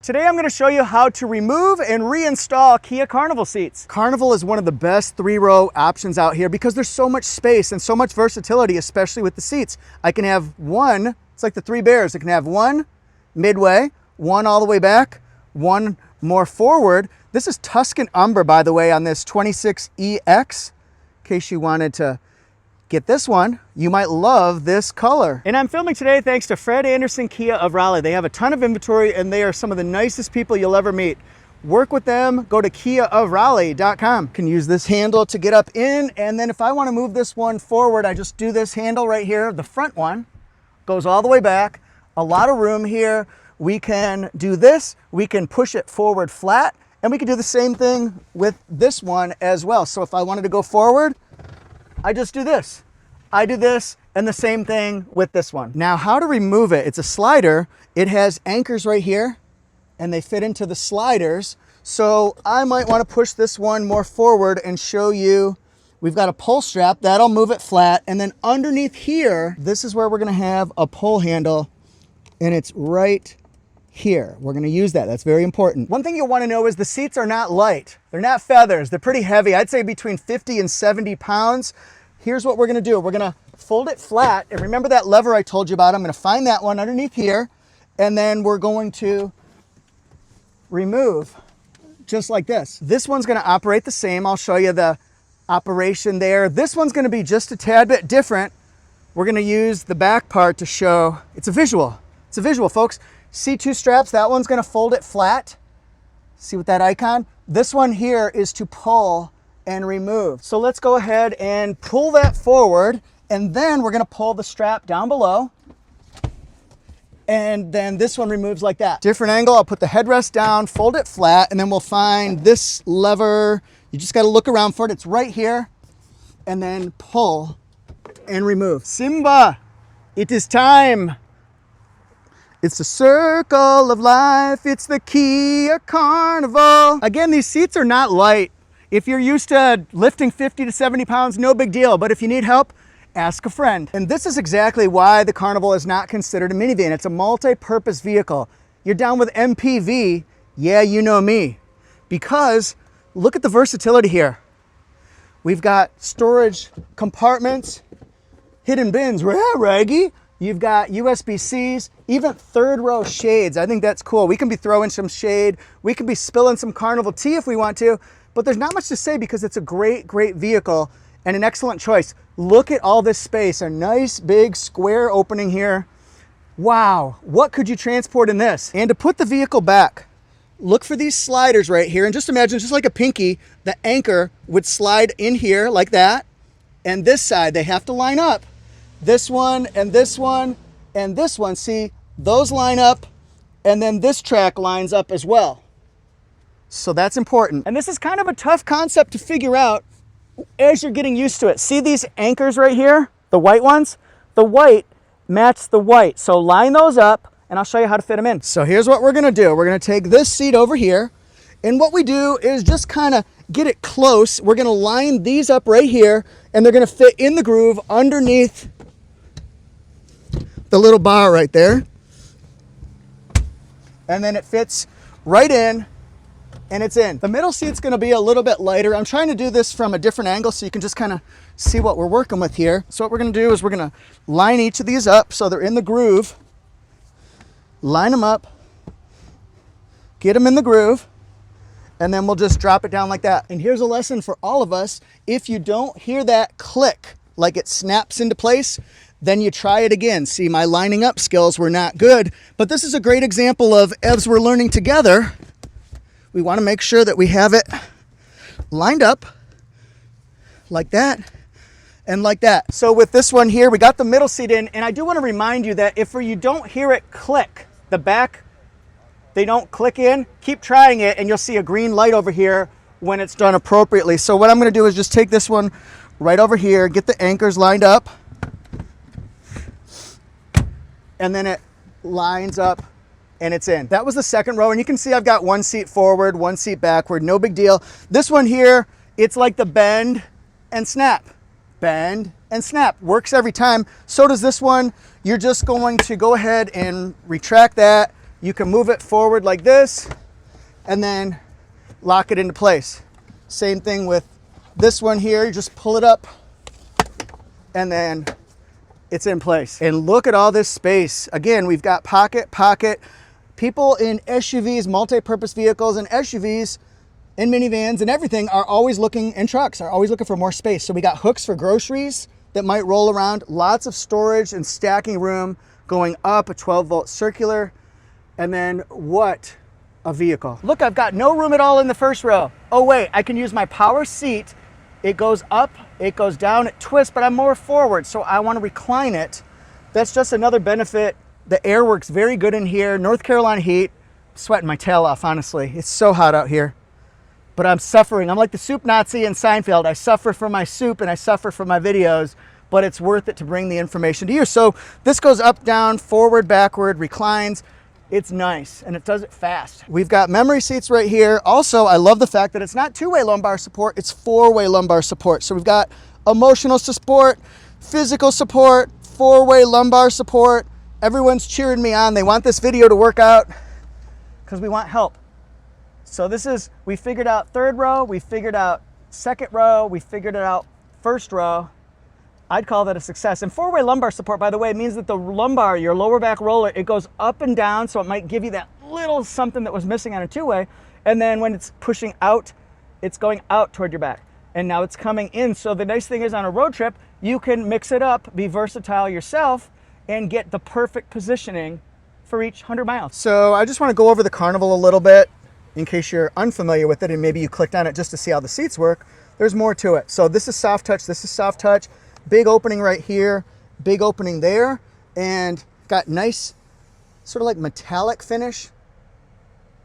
Today I'm going to show you how to remove and reinstall Kia Carnival seats. Carnival is one of the best 3-row options out here because there's so much space and so much versatility, especially with the seats. I can have one, it's like the 3 bears. I can have one midway, one all the way back, one more forward. This is Tuscan Umber, by the way, on this 26EX. In case you wanted to get this one, you might love this color. And I'm filming today thanks to Fred Anderson Kia of Raleigh. They have a ton of inventory and they are some of the nicest people you'll ever meet. Work with them, go to kiaofraleigh.com. You can use this handle to get up in, and then if I want to move this one forward, I just do this handle right here. The front one goes all the way back. A lot of room here. We can do this, we can push it forward flat, and we can do the same thing with this one as well. So if I wanted to go forward, I just do this. I do this, and the same thing with this one. Now, how to remove it? It's a slider. It has anchors right here, and they fit into the sliders. So I might want to push this one more forward and show you. We've got a pull strap. That'll move it flat. And then underneath here, this is where we're going to have a pull handle, and it's right here. We're going to use that. That's very important. One thing you'll want to know is the seats are not light. They're not feathers. They're pretty heavy. I'd say between 50 and 70 pounds. Here's what we're going to do. We're going to fold it flat. And remember that lever I told you about? I'm going to find that one underneath here. And then we're going to remove just like this. This one's going to operate the same. I'll show you the operation there. This one's going to be just a tad bit different. We're going to use the back part to show. It's a visual. It's a visual, folks. See 2 straps, that one's going to fold it flat. See with that icon? This one here is to pull and remove. So let's go ahead and pull that forward, and then we're going to pull the strap down below, and then this one removes like that. Different angle. I'll put the headrest down, fold it flat, and then we'll find this lever. You just got to look around for it. It's right here, and then pull and remove. Simba, it is time. It's the circle of life. It's the Kia Carnival. Again, these seats are not light. If you're used to lifting 50 to 70 pounds, no big deal. But if you need help, ask a friend. And this is exactly why the Carnival is not considered a minivan. It's a multi-purpose vehicle. You're down with MPV, yeah, you know me. Because look at the versatility here. We've got storage compartments, hidden bins, raggy. You've got USB-Cs, even 3rd row shades. I think that's cool. We can be throwing some shade. We can be spilling some Carnival tea if we want to, but there's not much to say because it's a great, great vehicle and an excellent choice. Look at all this space, a nice big square opening here. Wow, what could you transport in this? And to put the vehicle back, look for these sliders right here, and just imagine, just like a pinky, the anchor would slide in here like that, and this side, they have to line up. This one and this one and this one, see, those line up, and then this track lines up as well. So that's important. And this is kind of a tough concept to figure out as you're getting used to it. See these anchors right here, the white ones? The white match the white. So line those up, and I'll show you how to fit them in. So here's what we're gonna do. We're gonna take this seat over here, and what we do is just kind of get it close. We're gonna line these up right here, and they're gonna fit in the groove underneath the little bar right there, and then it fits right in, and it's in. The middle seat's going to be a little bit lighter. I'm trying to do this from a different angle so you can just kind of see what we're working with here. So what we're going to do is we're going to line each of these up so they're in the groove, line them up, get them in the groove, and then we'll just drop it down like that. And here's a lesson for all of us. If you don't hear that click, like it snaps into place, then you try it again. See, my lining up skills were not good, but this is a great example of, as we're learning together, we want to make sure that we have it lined up like that and like that. So with this one here, we got the middle seat in, and I do want to remind you that if you don't hear it click, the back, they don't click in, keep trying it, and you'll see a green light over here when it's done appropriately. So what I'm going to do is just take this one right over here, get the anchors lined up, and then it lines up and it's in. That was the 2nd row, and you can see I've got 1 seat forward, 1 seat backward, no big deal. This one here, it's like the bend and snap. Bend and snap. Works every time. So does this one. You're just going to go ahead and retract that, You can move it forward like this and then lock it into place. Same thing with this one here. You just pull it up and then it's in place. And look at all this space. Again, we've got pocket. People in SUVs, multi-purpose vehicles and SUVs and minivans and everything are always looking, and trucks are always looking for more space. So we got hooks for groceries that might roll around, lots of storage and stacking room going up, a 12-volt circular, and then what a vehicle. Look, I've got no room at all in the first row. Oh wait, I can use my power seat. It goes up, it goes down, it twists, but I'm more forward, so I want to recline it. That's just another benefit. The air works very good in here. North Carolina heat. I'm sweating my tail off, honestly. It's so hot out here. But I'm suffering. I'm like the soup Nazi in Seinfeld. I suffer for my soup and I suffer for my videos, but it's worth it to bring the information to you. So this goes up, down, forward, backward, reclines. It's nice and it does it fast. We've got memory seats right here. Also, I love the fact that it's not two-way lumbar support, it's four-way lumbar support. So we've got emotional support, physical support, four-way lumbar support. Everyone's cheering me on. They want this video to work out because we want help. So this is, we figured out third row, we figured out second row, we figured it out first row. I'd call that a success. And four-way lumbar support, by the way, means that the lumbar, your lower back roller, it goes up and down, so it might give you that little something that was missing on a two-way. And then when it's pushing out, it's going out toward your back. And now it's coming in. So the nice thing is on a road trip, you can mix it up, be versatile yourself, and get the perfect positioning for each 100 miles. So I just want to go over the Carnival a little bit in case you're unfamiliar with it and maybe you clicked on it just to see how the seats work. There's more to it. So this is soft touch, this is soft touch. Big opening right here, big opening there, and got nice sort of like metallic finish.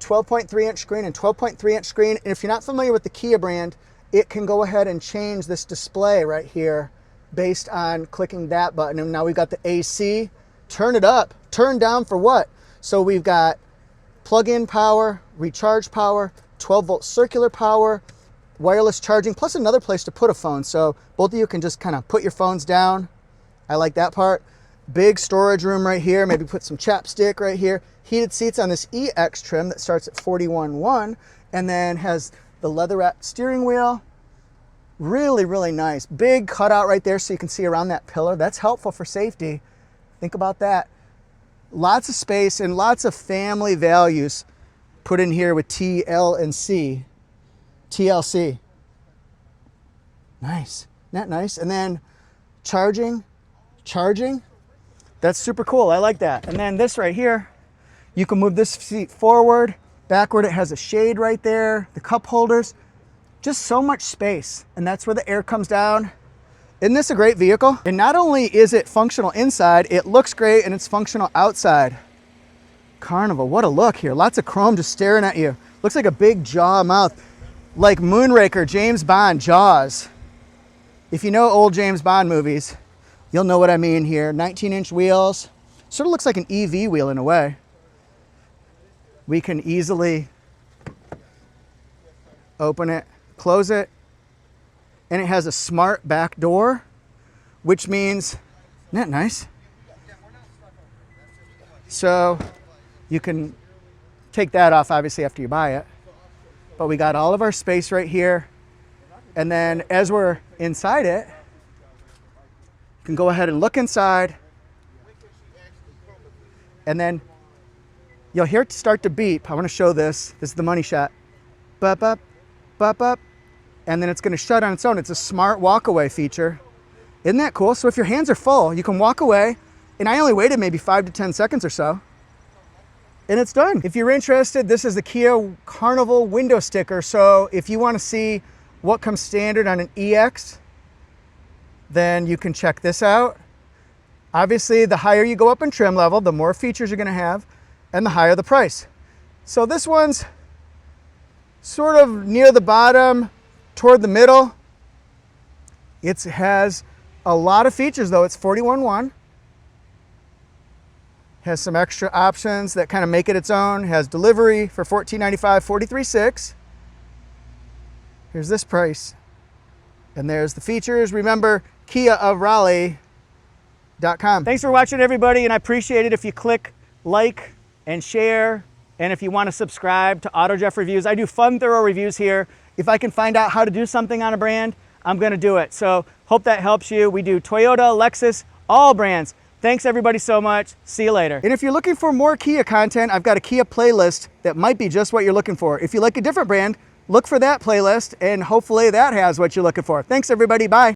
12.3 inch screen and 12.3 inch screen. And if you're not familiar with the Kia brand, it can go ahead and change this display right here based on clicking that button. And now we've got the AC. Turn it up, turn down for what? So we've got plug-in power, recharge power, 12-volt circular power, wireless charging, plus another place to put a phone. So both of you can just kind of put your phones down. I like that part. Big storage room right here. Maybe put some chapstick right here. Heated seats on this EX trim that starts at $41,100 and then has the leather wrapped steering wheel. Really, really nice. Big cutout right there so you can see around that pillar. That's helpful for safety. Think about that. Lots of space and lots of family values put in here with TLC. Nice. Isn't that nice? And then charging. That's super cool. I like that. And then this right here, you can move this seat forward, backward. It has a shade right there, the cup holders. Just so much space. And that's where the air comes down. Isn't this a great vehicle? And not only is it functional inside, it looks great and it's functional outside. Carnival, what a look here. Lots of chrome just staring at you. Looks like a big jaw mouth. Like Moonraker, James Bond, Jaws. If you know old James Bond movies, you'll know what I mean here. 19-inch wheels. Sort of looks like an EV wheel in a way. We can easily open it, close it, and it has a smart back door, which means, isn't that nice? So you can take that off obviously after you buy it. But we got all of our space right here. And then as we're inside it, you can go ahead and look inside. And then you'll hear it start to beep. I want to show this. This is the money shot. Bop, up, bop, up. And then it's going to shut on its own. It's a smart walk-away feature. Isn't that cool? So if your hands are full, you can walk away. And I only waited maybe 5 to 10 seconds or so. And it's done. If you're interested, this is the Kia Carnival window sticker. So if you want to see what comes standard on an EX, then you can check this out. Obviously, the higher you go up in trim level, the more features you're going to have, and the higher the price. So this one's sort of near the bottom, toward the middle. It has a lot of features though. It's $41,100. Has some extra options that kind of make it its own. Has delivery for $14.95, $43,600. Here's this price. And there's the features. Remember, KiaofRaleigh.com. Thanks for watching, everybody, and I appreciate it if you click like and share. And if you want to subscribe to AutoJeff Reviews, I do fun, thorough reviews here. If I can find out how to do something on a brand, I'm going to do it. So hope that helps you. We do Toyota, Lexus, all brands. Thanks everybody so much. See you later. And if you're looking for more Kia content, I've got a Kia playlist that might be just what you're looking for. If you like a different brand, look for that playlist and hopefully that has what you're looking for. Thanks everybody. Bye.